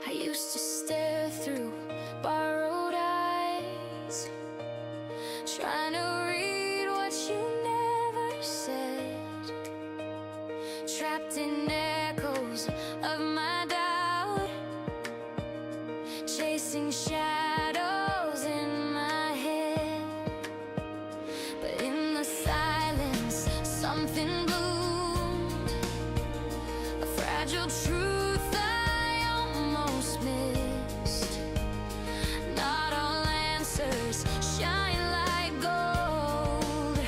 I used to stare through borrowed eyes, trying to read what you never said, trapped in echoes of my doubt, chasing shadows in my head. But in the silence, something bloomed, a fragile truth I almost missed. Not all answers shine like gold.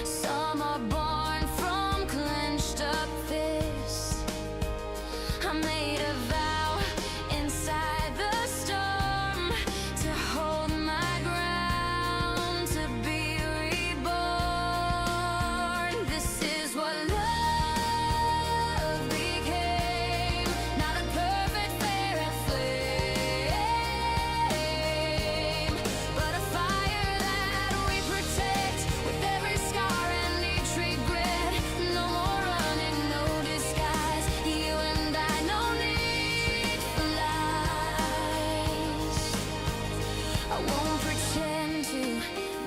Some are born from clenched up fists. I made a vow inside the storm to hold my ground, to be reborn. This is what love became, not a perfect fair flame, but a fire that we protect with every scar and each regret. No more running, no disguise. You and I, no need for lies. I won't pretend to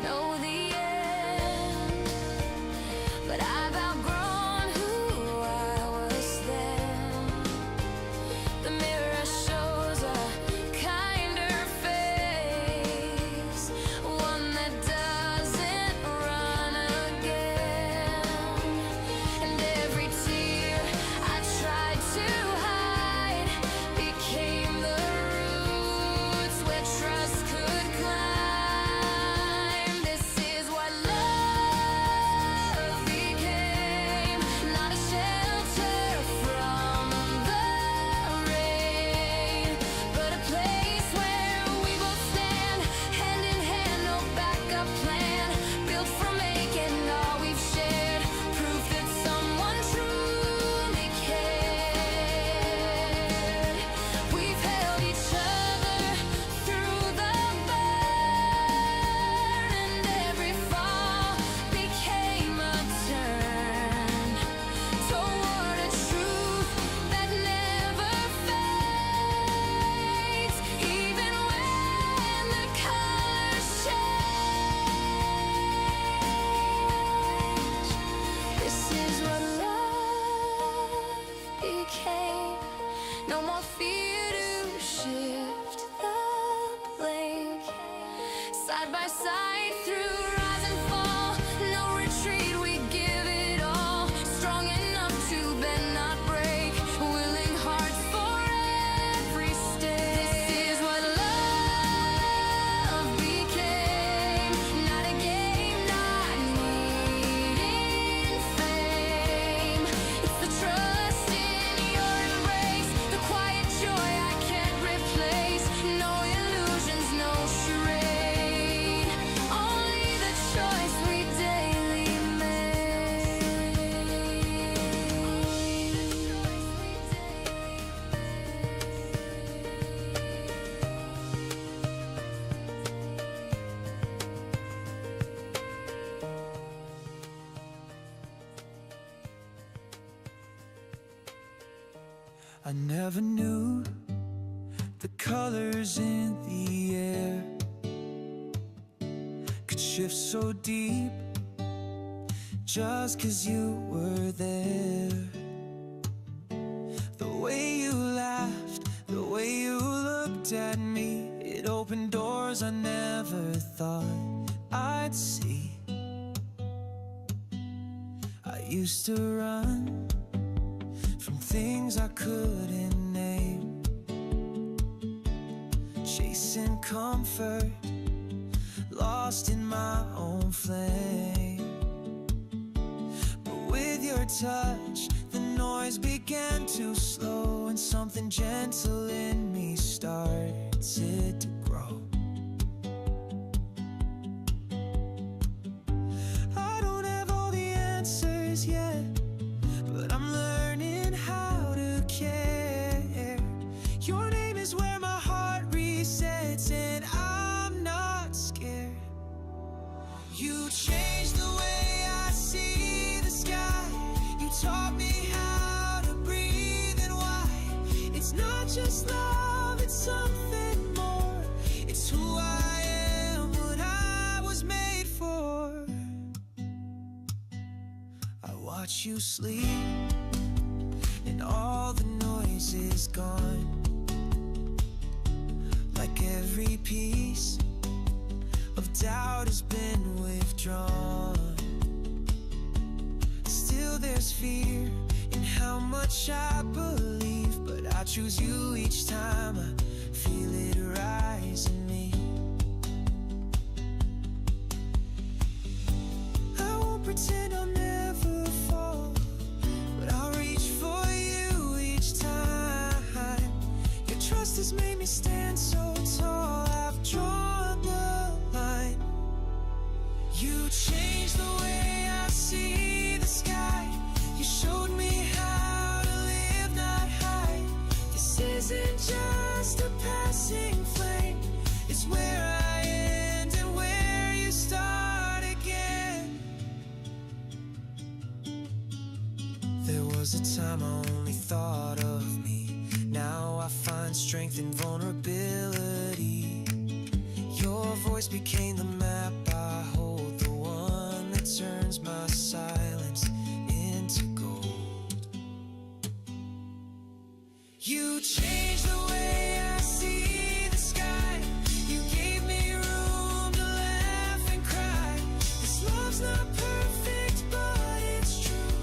know the end, but I've outgrown who I was then. The mirror shows a kinder face, one that doesn't run again. And every tear I tried to hide became the roots where trust could climb. This is what love became, not a shelter from the rain, but a place where we both stand, hand in hand, no backup plan, built from making all we've shared, proof that someone truly cared. We've held each other through the burn, and every fall became a turn toward a truth that never fades, even when the colors change. This is what love became. No more fear to shift the blame. Side by side through rise and fall, no retreat, we give it all. Strong enough to bend, not break, willing hearts for every stake. This is what love became, not a game, not needing fame. It's the trust in your embrace, the quiet joy I can't replace. No illusions, no charade, only the choice we daily I never knew the colors in the air could shift so deep just 'cause you were there. The way you laughed, the way you looked at me, it opened doors I never thought I'd see. I used to run from things I couldn't name, chasing comfort, lost in my own flame. But with your touch, the noise began to slow, and something gentle in me started to grow. I don't have all the answers yet, but I'm learning how to care. Your name is where my heart resets, and I'm not scared. You changed the way I see the sky. You taught me how to breathe and why it's not just love. watch you sleep, and all the noise is gone. Like every piece of doubt has been withdrawn. Still there's fear in how much I believe, but I choose you each time I feel it rise in me. I won't pretend I'll never fall, but I'll reach for you each time. Your trust has made me stand so tall. I've drawn the line. You changed the way I see the sky. You showed me how to live, not hide. This isn't just a passing flame. It's where I end and where you start again. There was a time I only thought of me. Now I find strength in vulnerability. Your voice became the map I hold, the one that turns my silence into gold. You changed the way I see the sky. You gave me room to laugh and cry. This love's not perfect, but it's true.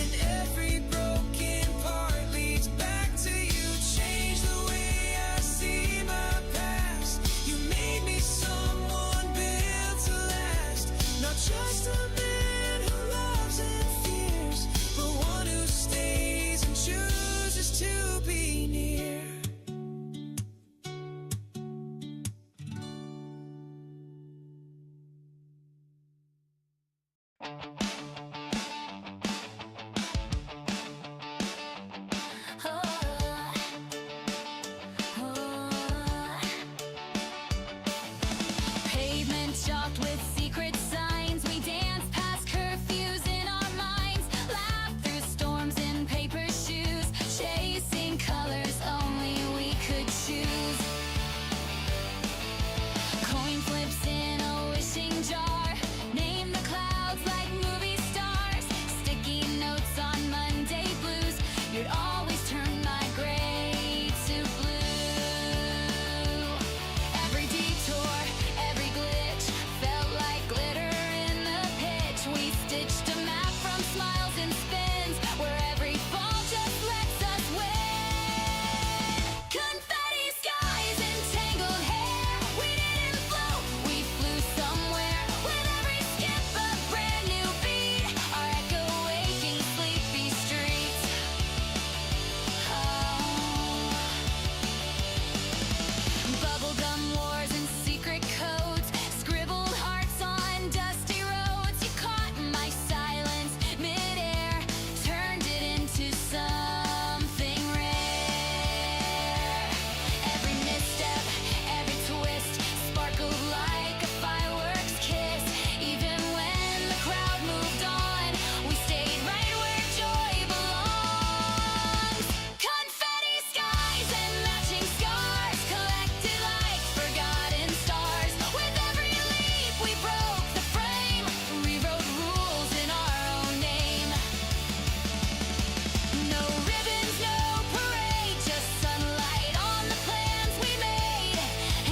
And every broken part leads back to you. Changed the way I see my past. You made me someone built to last. Not just a man who loves and fears, but one who stays and chooses to be near. Pavement chalked with secret signs. We dance past curfews in our minds. Laugh through storms in paper shoes. Chasing colors only we could choose. Coin flips in a wishing jar. Name the clouds like movie stars. Sticky notes on Monday blues. You'd always turn my gray to blue. Every detour, every glitch felt like glitter in the pitch. We stitched a map from smiles and spins, where every fall just lets us win. Confetti skies and tangled hair. We didn't float, we flew somewhere. With every skip a brand new beat, our echo waking sleepy streets. Bubblegum wars and secret codes, scribbled hearts on dusty roads. You caught my silence midair, turned it into something rare. Every misstep, every twist, sparkled like a fireworks kiss. Even when the crowd moved on, we stayed right where joy belongs. Confetti skies and matching scars, collected like forgotten stars. With every leap we broke the frame, rewrote rules in our own name. No ribbons, no parade, just sunlight on the plans we made.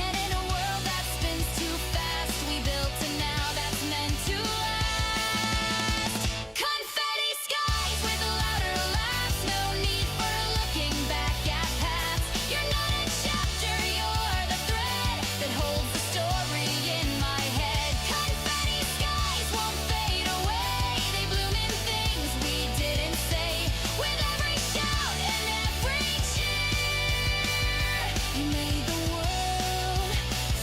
And in a world that spins too fast, we built a now that's meant to last. Confetti skies with louder laughs, no need for looking back at paths. You're not a chapter, you're the thread that holds the story in my head. Confetti skies won't fade away, they bloom in things we didn't say. With every shout and every cheer, you made the world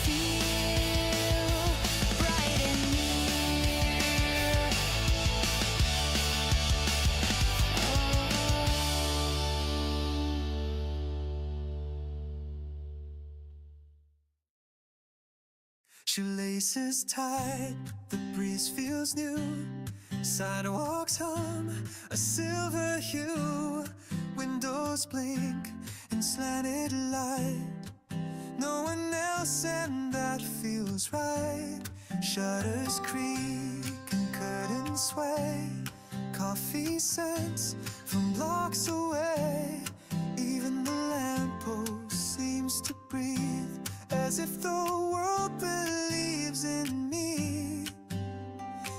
feel bright and near. Shoelaces tied, the breeze feels new. Sidewalks hum, a silver hue. Windows blink in slanted light. No one else, and that feels right. Shutters creak and curtains sway. coffee scents from blocks away. Even the lamppost seems to breathe as if the world believes in me.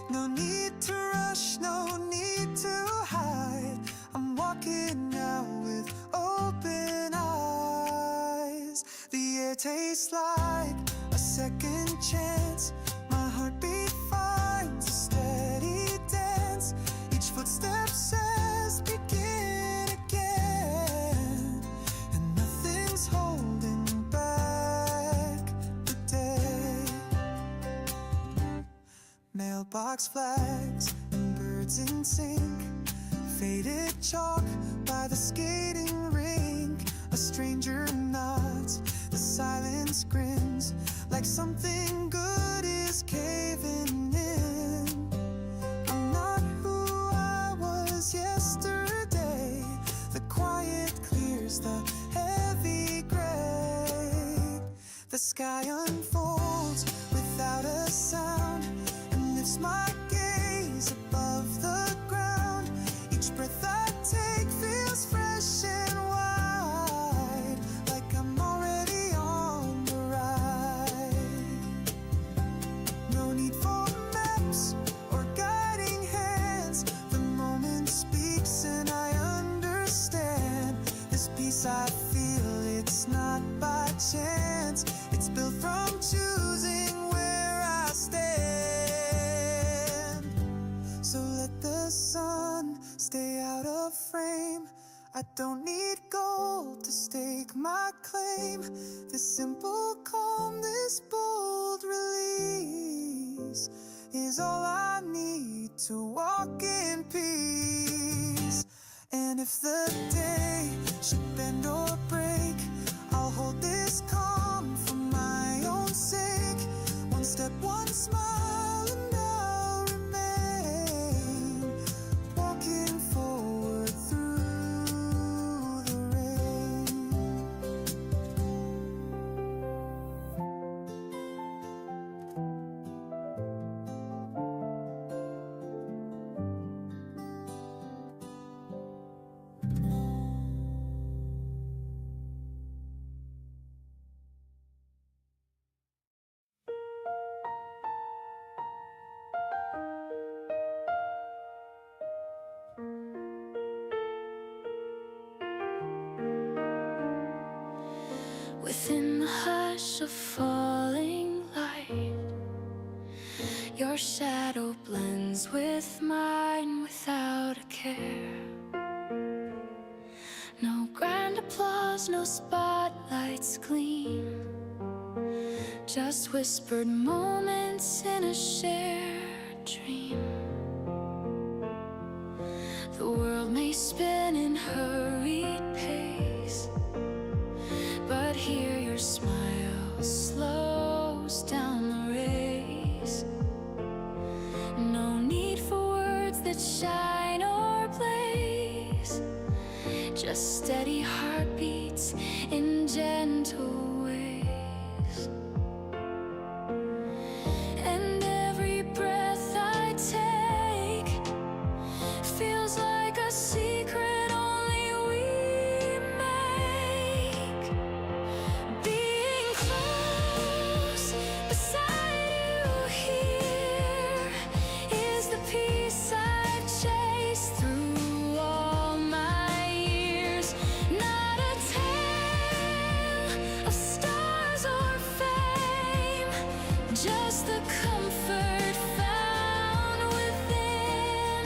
No need to rush, no need to hide. I'm walking out with open eyes. The air tastes like a second chance. My heartbeat finds a steady dance. Each footstep says begin again, and nothing's holding back the day. Mailbox flags and birds in sync, faded chalk by the skating rink. A stranger nods, the silence grins, like something good is caving in. I'm not who I was yesterday. The quiet clears the heavy gray. The sky unfolds without a sound and lifts my gaze above the ground. Each breath I take feels fresh and wide, like I'm already on the ride. No need for maps or guiding hands. The moment speaks and I understand. This peace I feel, it's not by chance. It's built from choosing where I stand. So let the sun stay out of frame. I don't need gold to stake my claim. This simple calm, this bold release is all I need to walk in peace. And if the day should bend or break, I'll hold this calm for my own sake. One step, one smile, and I'll remain walking forward through the rain. Within the hush of falling light, your shadow blends with mine without a care. No grand applause, no spotlights gleam, just whispered moments in a shared dream. The world may spin in hurried pace, but here your smile slows down the race. No need for words that shine or blaze, just steady heartbeats in gentle ways. And every breath I take feels like a secret only we make. Being close beside you here is the peace I've chased through all my years. Not a tale of stars or fame, just the comfort found within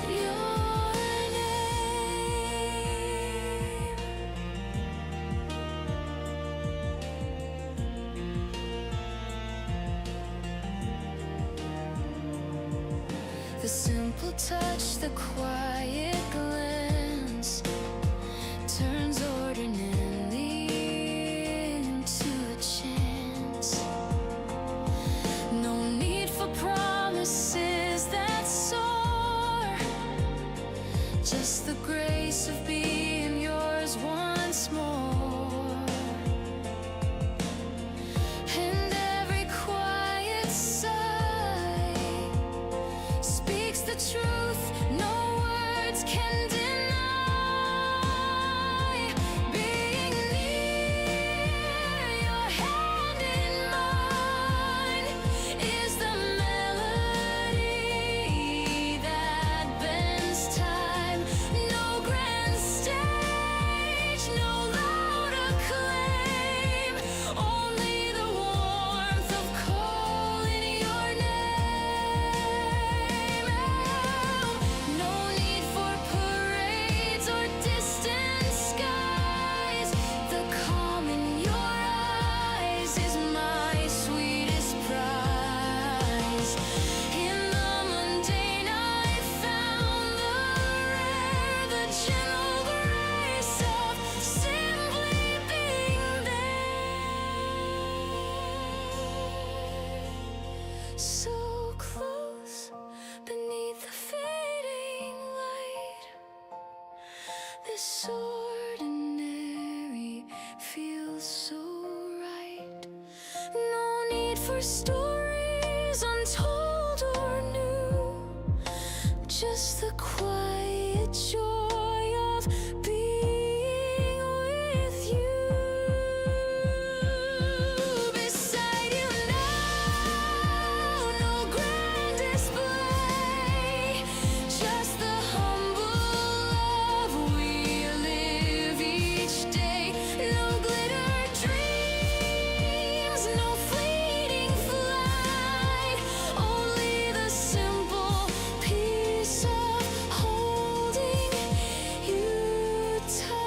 your name. The simple touch, the quiet glance turns ordinary into a chance. No need for promises that soar, just the grace of being yours once more. And every quiet sigh speaks the truth. No this ordinary feels so right. No need for stories untold or new, just the quiet joy of being with you. Beside you now, no grand display, just the humble love we live each day. No glitter dreams, no fleeting flight, only the simple peace of holding you tight.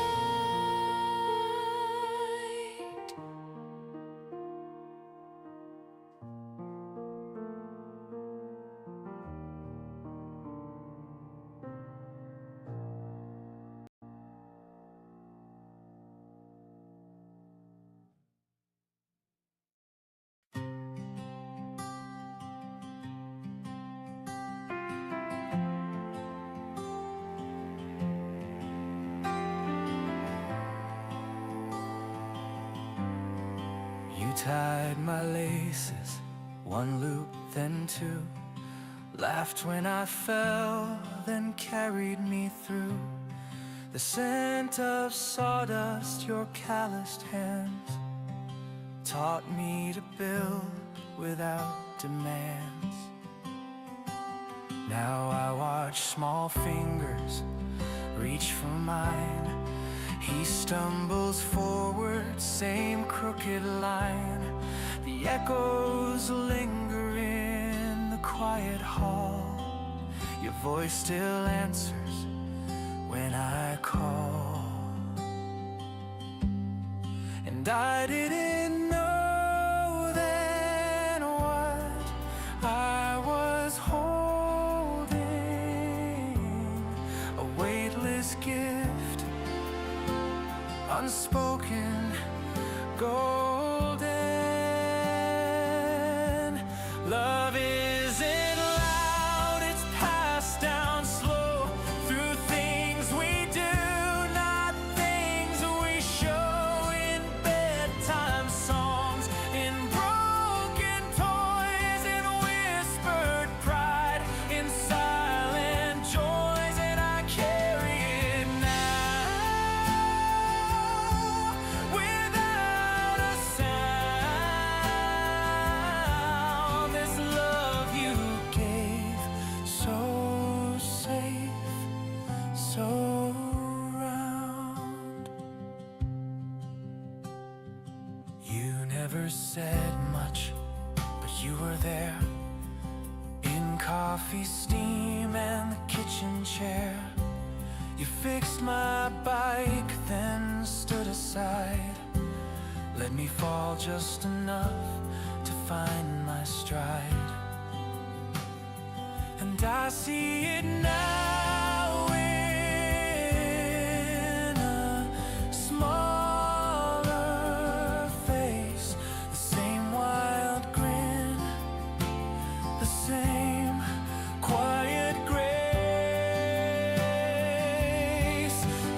You tied my laces, one loop, then two. Laughed when I fell, then carried me through. The scent of sawdust, your calloused hands, taught me to build without demands. Now I watch small fingers reach for mine. He stumbles forward, same crooked line. The echoes linger in the quiet hall. Your voice still answers when I call. And I didn't know then what I was holding. A weightless gift, unspoken, golden. Love isn't loud, it's passed down slow through things we do, not things we show. In bedtime songs, in broken toys, in whispered pride, in silent joys, and I carry it now without a sound. This love you gave, so safe, so round. You never said much, but you were there, in coffee steam and the kitchen chair. You fixed my bike, then stood aside, let me fall just enough to find my stride. And I see it now in a smaller face, the same wild grin, the same quiet grace.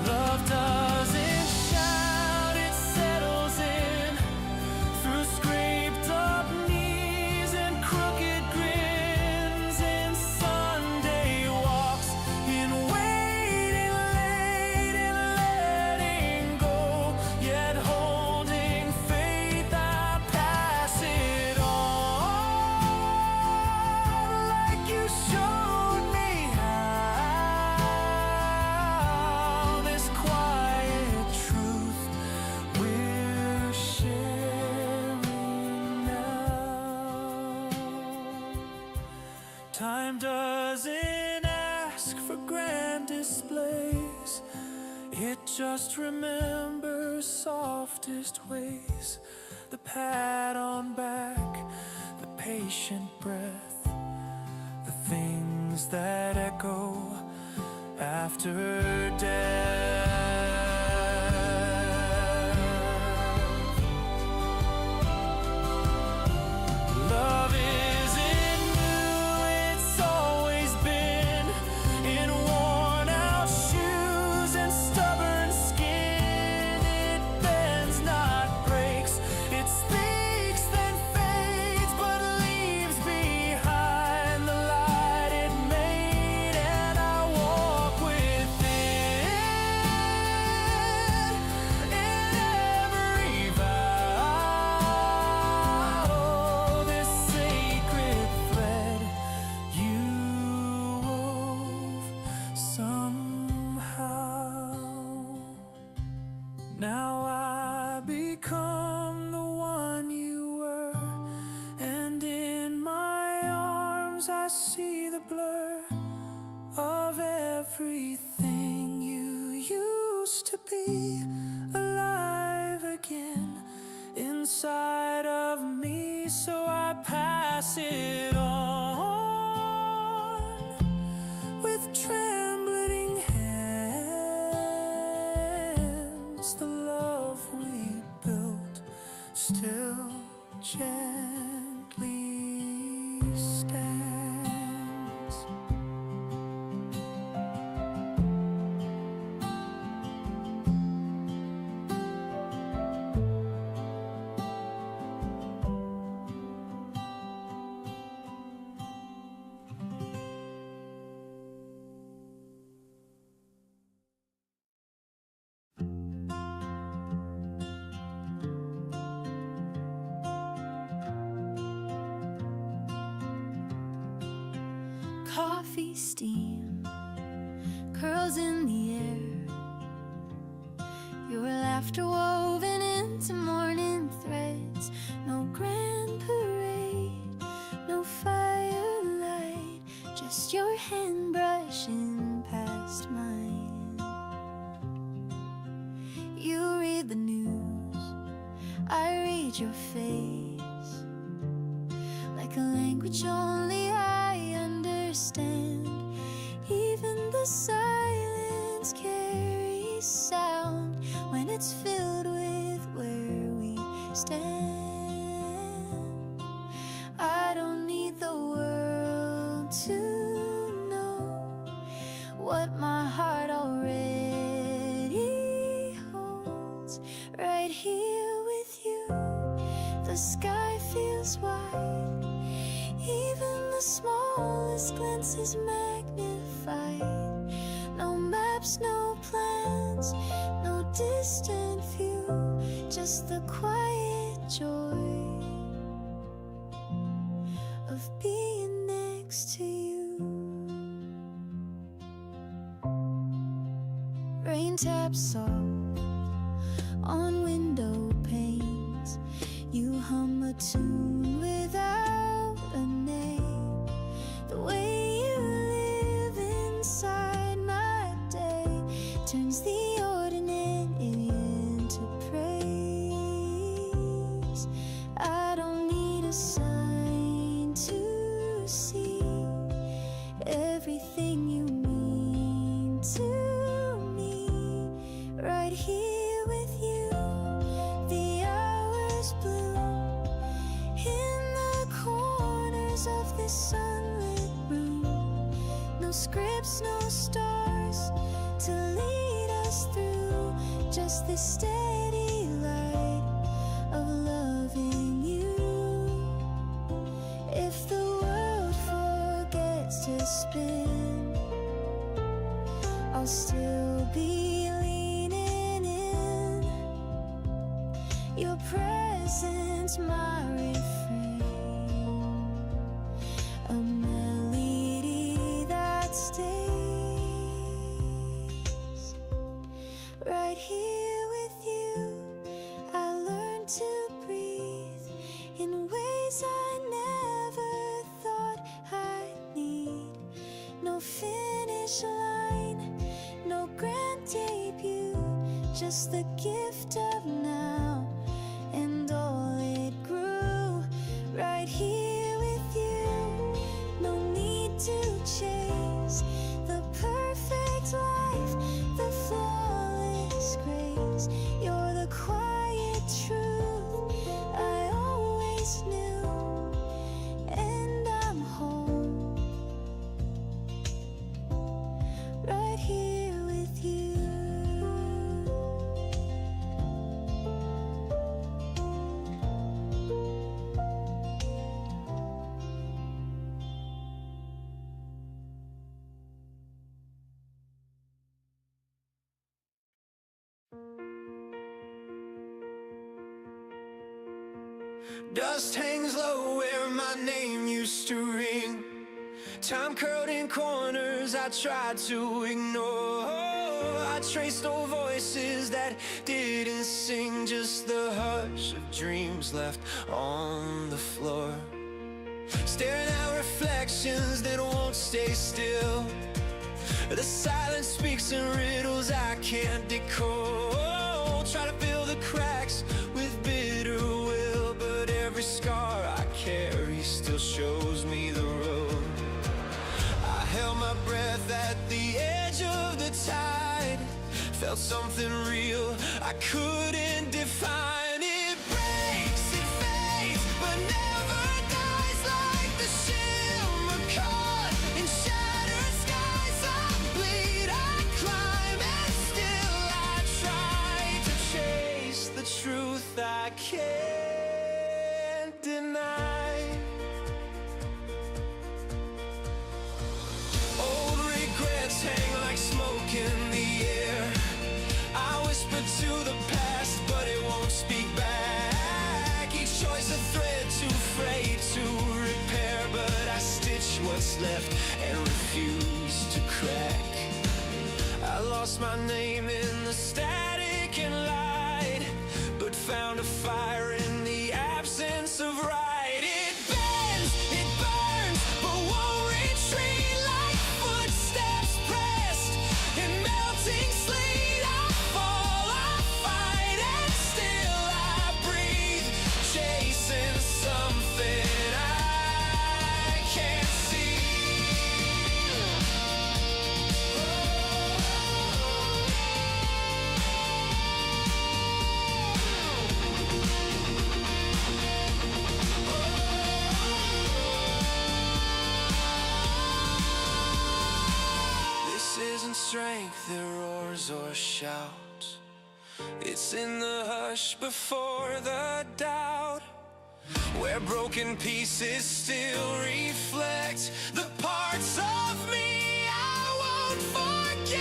Love doesn't shout, it settles in through scraped up knees and crooked grins, in Sunday walks, in waiting late, in letting go, yet holding faith. I pass it on like you showed me how. This quiet truth we're sharing now. Time doesn't ask for grand displays, it just remembers softest ways. The pat on back, the patient breath, the things that echo after death. Love isn't new, it's always been in worn out shoes and stubborn Somehow now I become the one you were, and in my arms I see the blur of everything you used to be, alive again inside of me. So I pass it on with trembling hands. The love we built still gently stands. Coffee steam curls in the air, your laughter woven into morning threads. No grand parade, no firelight, just your hand brushing past mine. You read the news, I read your face, like a language only I understand. Even the silence carries sound when it's filled with where we stand. I don't need the world to know what my heart already holds. Right here with you, the sky feels wide, even the smallest glance is magnified. No maps, no plans, no distant view, just the quiet joy of being next to you. Rain taps soft on window panes, you hum a tune without a name. The way you live inside my day turns the ordinary into praise. I don't need a sign to see everything you mean to me. Right here with you, the hours bloom in the corners of this sunlit room. No scripts, no stars to lead us through, just this steady light of loving you. If the world forgets to spin, I'll still be leaning in. Your presence, my refrain, a melody that stays. Right here with you, I learned to breathe in ways I never thought I'd need. No finish line, no grand debut, just the gift of now and all it grew. Right here with you, no need to chase the perfect life, the flawless grace. You're the quiet truth I always knew, and I'm home right here with you. Dust hangs low where my name used to ring. Time curled in corners I tried to ignore. I traced no voices that didn't sing, just the hush of dreams left on the floor. Staring at reflections that won't stay still. The silence speaks in riddles I can't decode. Try to fill the cracks with bitter will, but every scar I carry still shows me the road. I held my breath at the edge of the tide, felt something real I couldn't define. It breaks, it fades, but never dies, like the shimmer caught in shattered skies. I bleed, I climb, and still I try to chase the truth I can't deny. Old regrets hang like smoke in the air. I whisper to the past, but it won't speak back. Each choice a thread too frayed to repair, but I stitch what's left and refuse to crack. I lost my name in the static and lied, but found a fire in the absence of right. It bends, it burns, but won't retreat, like footsteps pressed in melting sleet. I fall, I fight, and still I breathe, chasing something I can't see. This isn't strength that roars or shouts. It's in the hush before the doubt, where broken pieces still reflect the parts of me I won't forget.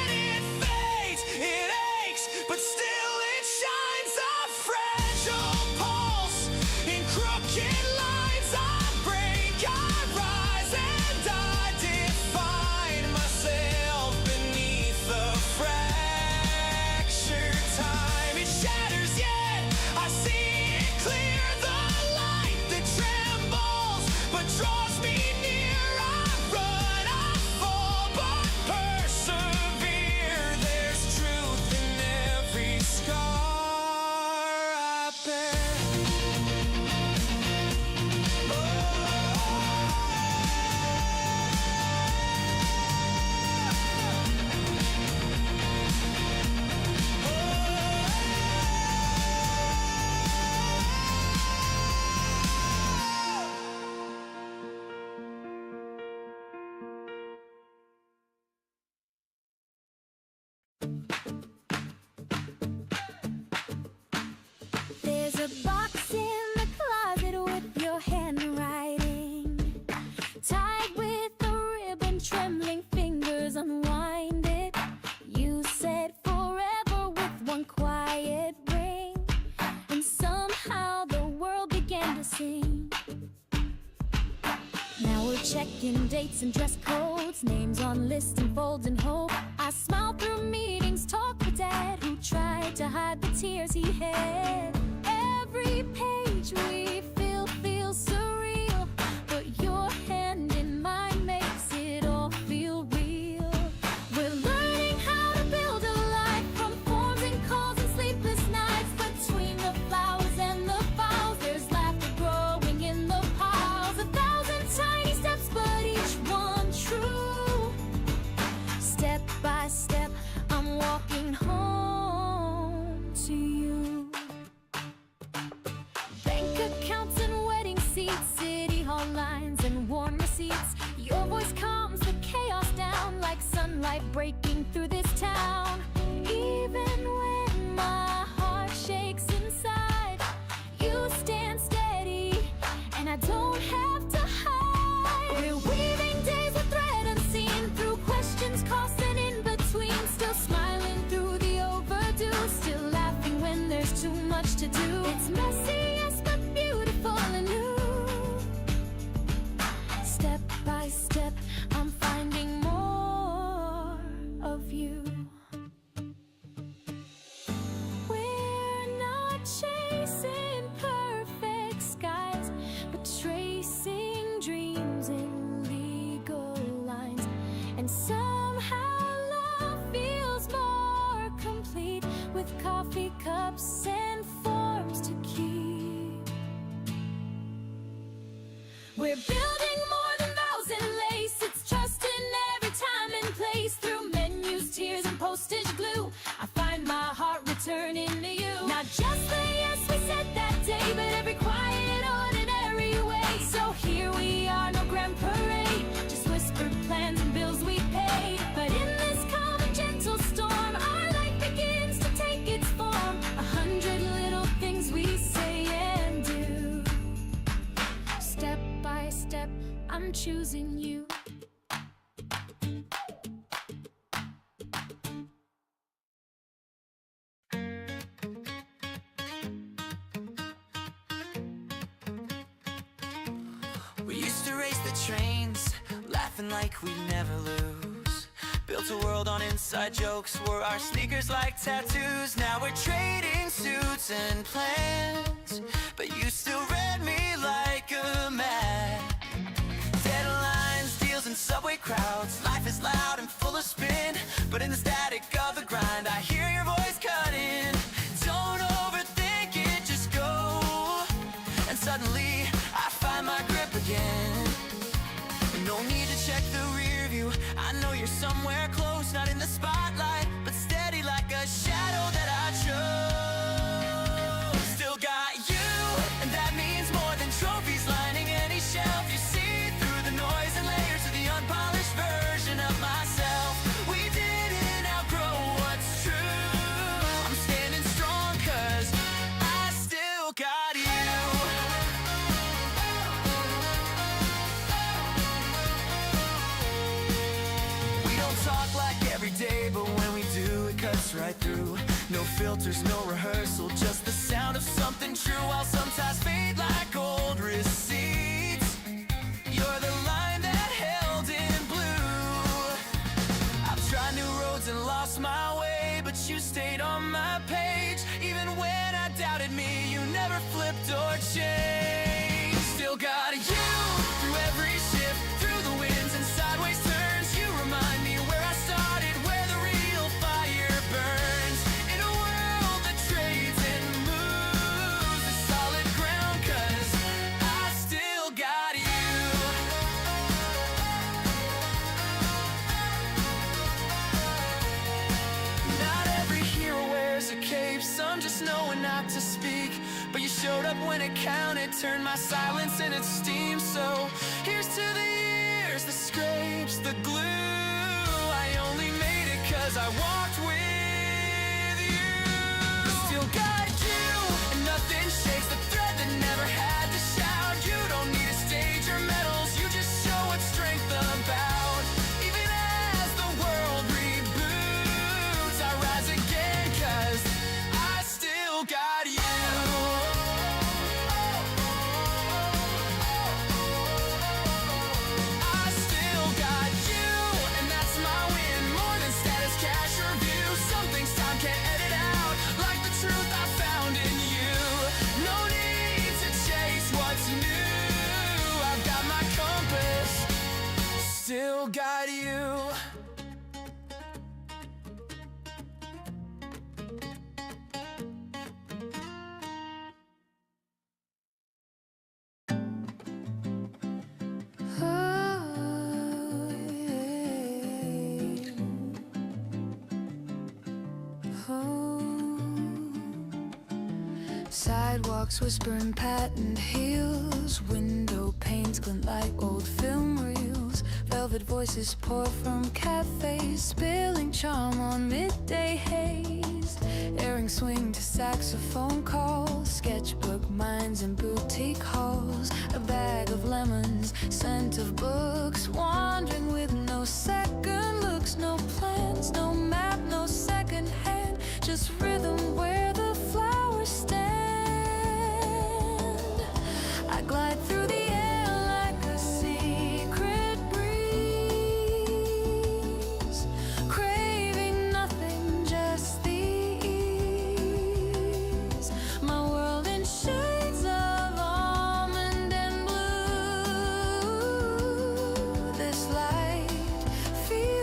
It fades, it aches, but still it shines, a fragile pulse in crooked lines. I break, I rise, and I define myself beneath the fractured time. It shatters, yet I see it clear, the light that trembles but draws me near. I run, I fall, but persevere. There's truth in every scar I bear. There's a box in the closet with your handwriting, tied with a ribbon, trembling fingers unwind it. You said forever with one quiet ring, and somehow the world began to sing. Now we're checking dates and dress codes, names on lists and folds and hope. I smile through meetings, talk with Dad, who tried to hide the tears he had. Every page we fill feels surreal, but your hand in mine makes it all feel real. We're learning how to build a life, from forms and calls and sleepless nights. Between the flowers and the files, there's laughter growing in the piles. 1,000 tiny steps, but each one true. Step by step, I'm walking home to you. Bank account And somehow love feels more complete with coffee cups and forms to keep. We're building more than vows and lace. It's trust in every time and place. Through menus, tears, and postage glue, I find my heart returning to you. Not just the yes we said that day, but every quiet, ordinary way. So here we are, no grand parade, just whispered plans and bills we pay. But in this calm and gentle storm, our life begins to take its form. 100 little things we say and do. Step by step, I'm choosing you. We used to race the trains, laughing like we'd never lose. Built a world on inside jokes, wore our sneakers like tattoos. Now we're trading suits and plans, but you still read me like a man. Deadlines, deals, and subway crowds. Life is loud and full of spin, but in the static of the grind, I hear your voice cutting. Don't overthink it, just go. And suddenly, I find my grip again. No need to check the rear view, I know you're somewhere close. Not in the spotlight, but steady like a shadow that I chose. Still got you, and that means more than trophies lining any shelf. You see through the noise and layers of the unpolished version of myself. We didn't outgrow what's true. I'm standing strong 'cause I still got you. Talk like every day, but when we do, it cuts right through. No filters, no rehearsal, just the sound of something true. While sometimes fade like old receipts, you're the line that held in blue. I've tried new roads and lost my way, but you stayed on my page. Even when I doubted me, you never flipped or changed. Still got you through every shift, through the winds and sideways turns. You remind me where I started, where the real fire burns. In a world that trades and moves, the solid ground, 'cause I still got you. Not every hero wears a cape, some just know when not to speak. But you showed up when it counted, turned my silence into steam. So here's to the years, the scrapes, the glue. I only made it 'cause I walked with you. Still got you, and nothing shakes the thread that never had to shout. You don't need a stage or medals, you just show what strength about. Even as the world reboots, I rise again 'cause I still got you. I still got you, and that's my win. More than status, cash, or view. Some things time can't edit out, like the truth I found in you. No need to chase what's new. I've got my compass, still got you. Sidewalks whispering patent heels, window panes glint like old film reels. Velvet voices pour from cafes, spilling charm on midday haze. Earrings swing to saxophone calls, sketchbook minds and boutique halls. A bag of lemons, scent of books, wandering with no second looks. No plans, no map, no second hand, just rhythm where the flowers stand. I glide through the air like a secret breeze, craving nothing, just the ease. My world in shades of almond and blue. This light feels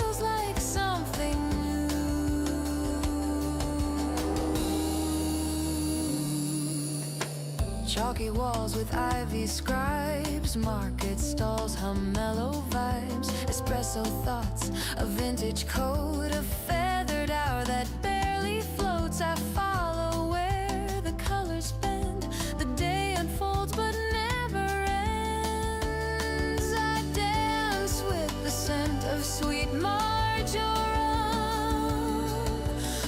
Chalky walls with ivy scribes, market stalls hum mellow vibes, espresso thoughts, a vintage coat, a feathered hour that barely floats. I follow where the colors bend, the day unfolds but never ends. I dance with the scent of sweet marjoram,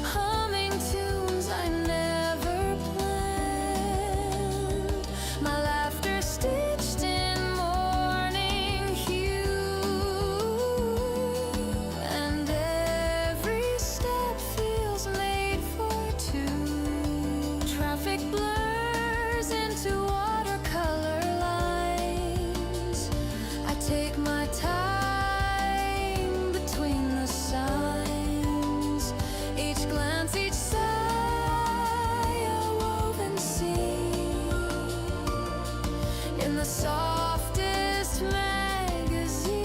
humming tunes I never planned, my laughter stitched in morning hue, and every step feels made for two. Traffic blurs into watercolor lines, I take my time between the signs, each glance, each sigh, a woven scene in the softest magazine.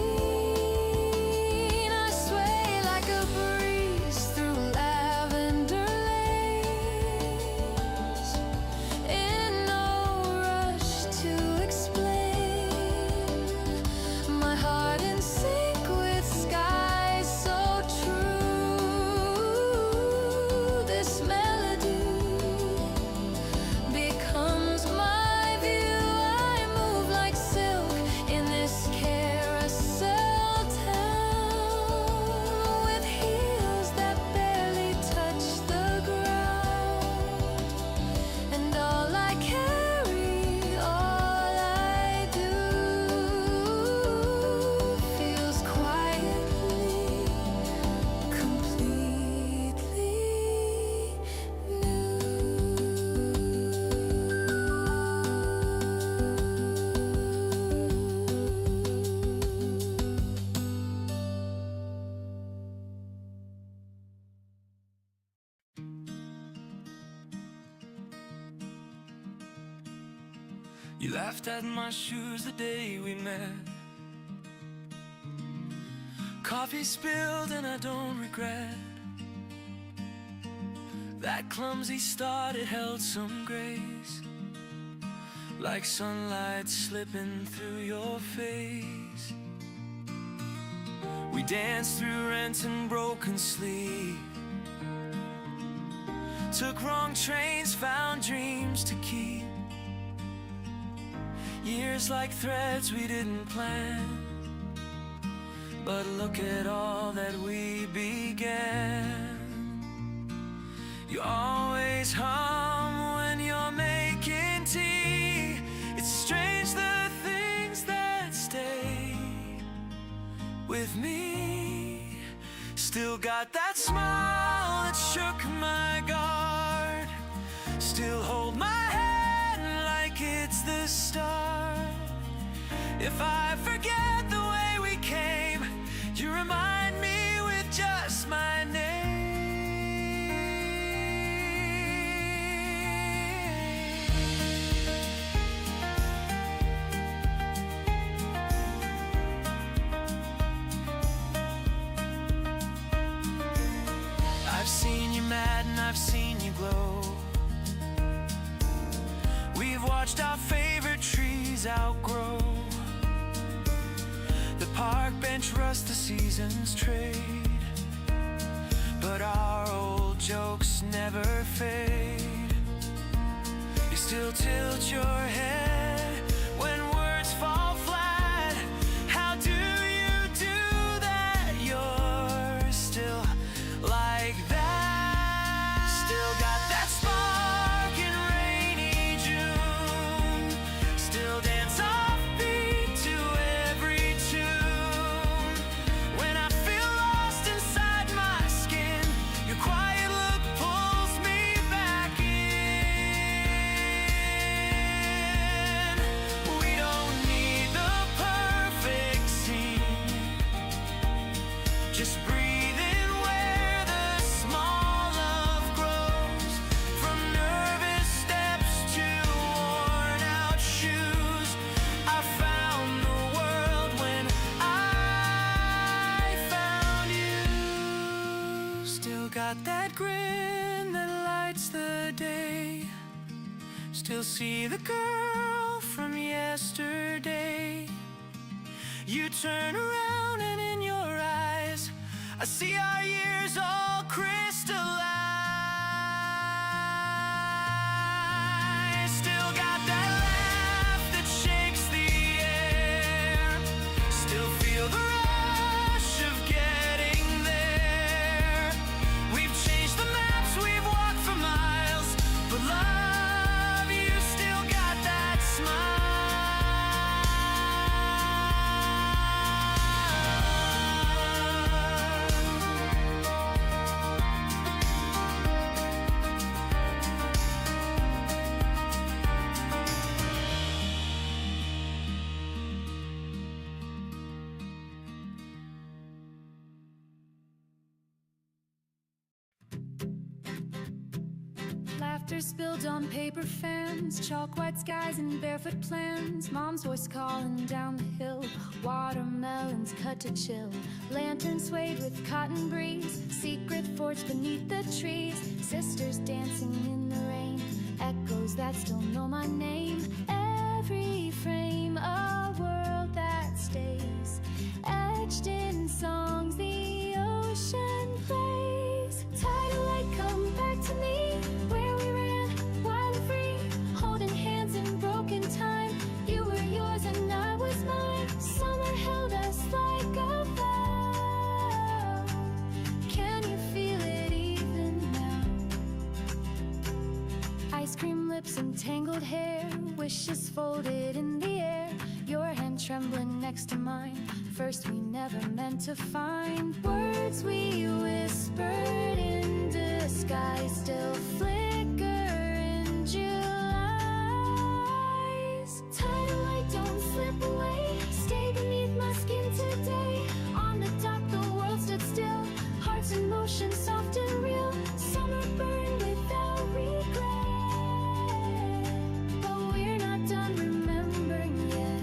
I sway like a breeze through lavender lanes, in no rush to explain, my heart in sync with skies so true. This melody becomes my view. I move like silk in this carousel town, with heels that barely touch the ground, and all I carry, all I do, feels quietly, completely You laughed at my shoes the day we met. Coffee spilled and I don't regret. That clumsy start, it held some grace, like sunlight slipping through your face. We danced through rent and broken sleep, took wrong trains, found dreams to keep. Years like threads we didn't plan, but look at all that we began. You always hum when you're making tea. It's strange the things that stay with me. Still got that smile that shook my guard, still hold my hand like it's the start. If I forget the way we came, you remind me with just my name. I've seen you mad and I've seen you glow. We've watched our favorite trees outgrow. The park bench rust, the seasons trade, but our old jokes never fade. You still tilt your head when words fall flat. How do you do that? You're still like that. Still got that spark in rainy June. Still dance offbeat to every tune. When I feel lost inside my skin, your quiet look pulls me back in. We don't need the perfect scene, just breathe in where the small love grows. From nervous steps to worn out shoes, I found the world when I found you. Still got that grin that lights the day, still see the girl from yesterday. You turn around and in your eyes I see our years all crystallized. Still got that laugh that shakes the air. Still feel the rush of getting there. We've changed the maps, we've walked for miles, but love, you still got that smile. Laughter spilled on paper fans, chalk white skies and barefoot plans. Mom's voice calling down the hill, watermelons cut to chill. Lanterns swayed with cotton breeze, secret forged beneath the trees. Sisters dancing in the rain, echoes that still know my name. Every frame a world that stays, etched in songs the ocean plays. Tidal light, come back to me, where we ran wild and free, holding hands in broken time. You were yours and I was mine. Summer held us like a vow. Can you feel it even now? Ice cream lips and tangled hair, wishes folded in the air. Your hand trembling next to mine, first we never meant to find. Words we whispered in disguise still flicker in July's. Tidal light, don't slip away, stay beneath my skin today. On the dock the world stood still, hearts in motion, soft and real. Summer burned without regret, but we're not done remembering yet.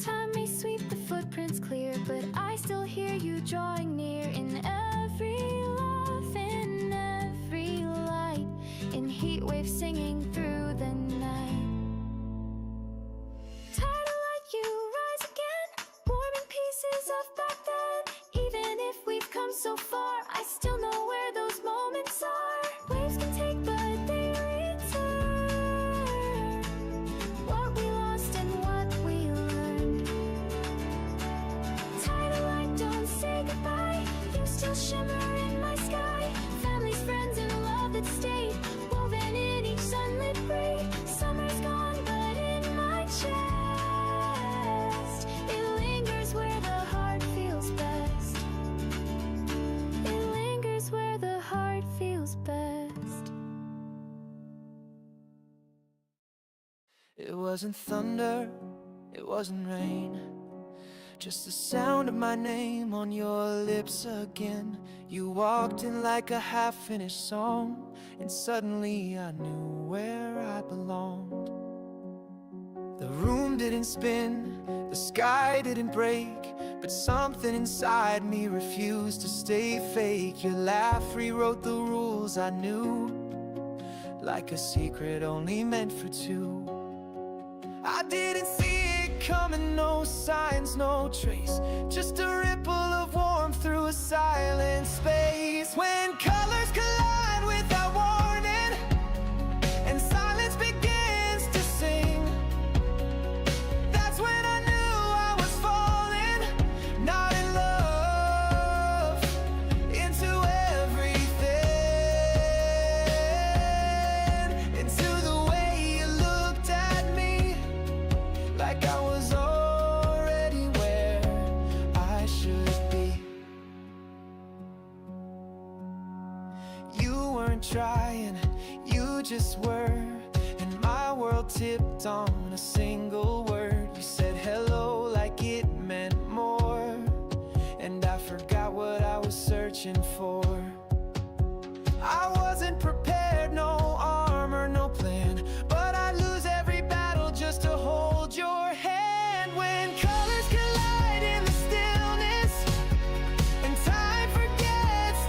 Time may sweep the footprints clear, but I still hear you drawing near. In every laugh, in every light, in heat waves singing through the night. Tidal light, you rise again, warming pieces of back then. Even if we've come so far, I still know where those moments are. Waves can take, but they return. What we lost and what we learned. Tidal light, don't say goodbye, you still shimmer in my sky. Families, friends, and love that stayed, woven in each sunlit braid. Summer's gone, but in my chest it lingers where the heart feels best. It lingers where the heart feels best. It wasn't thunder, it wasn't rain, just the sound of my name on your lips again. You walked in like a half-finished song, and suddenly I knew where I belonged. The room didn't spin, the sky didn't break, but something inside me refused to stay fake. Your laugh rewrote the rules I knew, like a secret only meant for two. I didn't see it coming, no signs, no trace, just a ripple of warmth through a silent space. When colors collide without warning, and silence begins to sing, that's when I knew I was falling, not in love, into everything, into the way you looked at me, like I was already where I should be. You weren't trying, you just were, and my world tipped on a single word. You said hello like it meant more, and I forgot what I was searching for. I wasn't prepared, no armor, no plan, but I'd lose every battle just to hold your hand. When colors collide in the stillness, and time forgets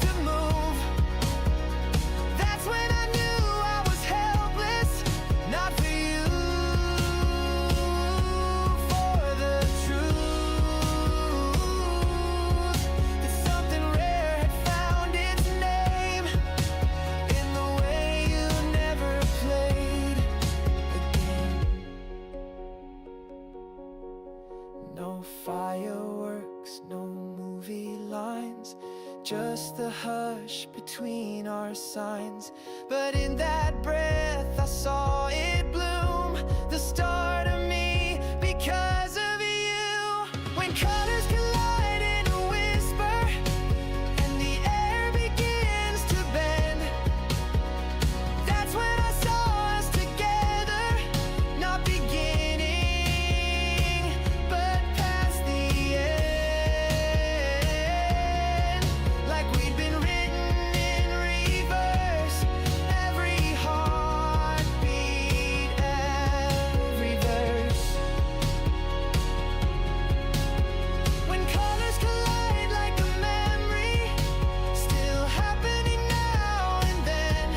No fireworks, no movie lines, just the hush between our signs. But in that breath I saw it bloom, the start of me because of you. When colors collide in a whisper and the air begins to bend, that's when I saw us together, not beginning but past the end. Like we'd been written in reverse, every heartbeat, every verse. When colors collide like a memory, still happening now and then,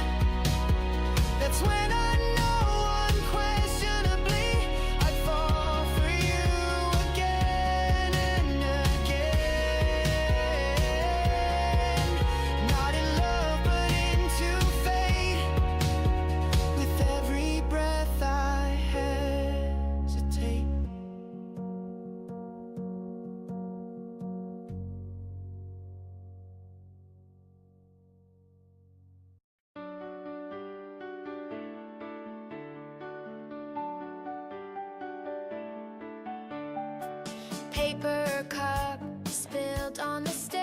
that's when I know unquestionably I'd fall for you again and again. Not in love but into fate. With every breath I hesitate. Paper cup spilled on the stairs.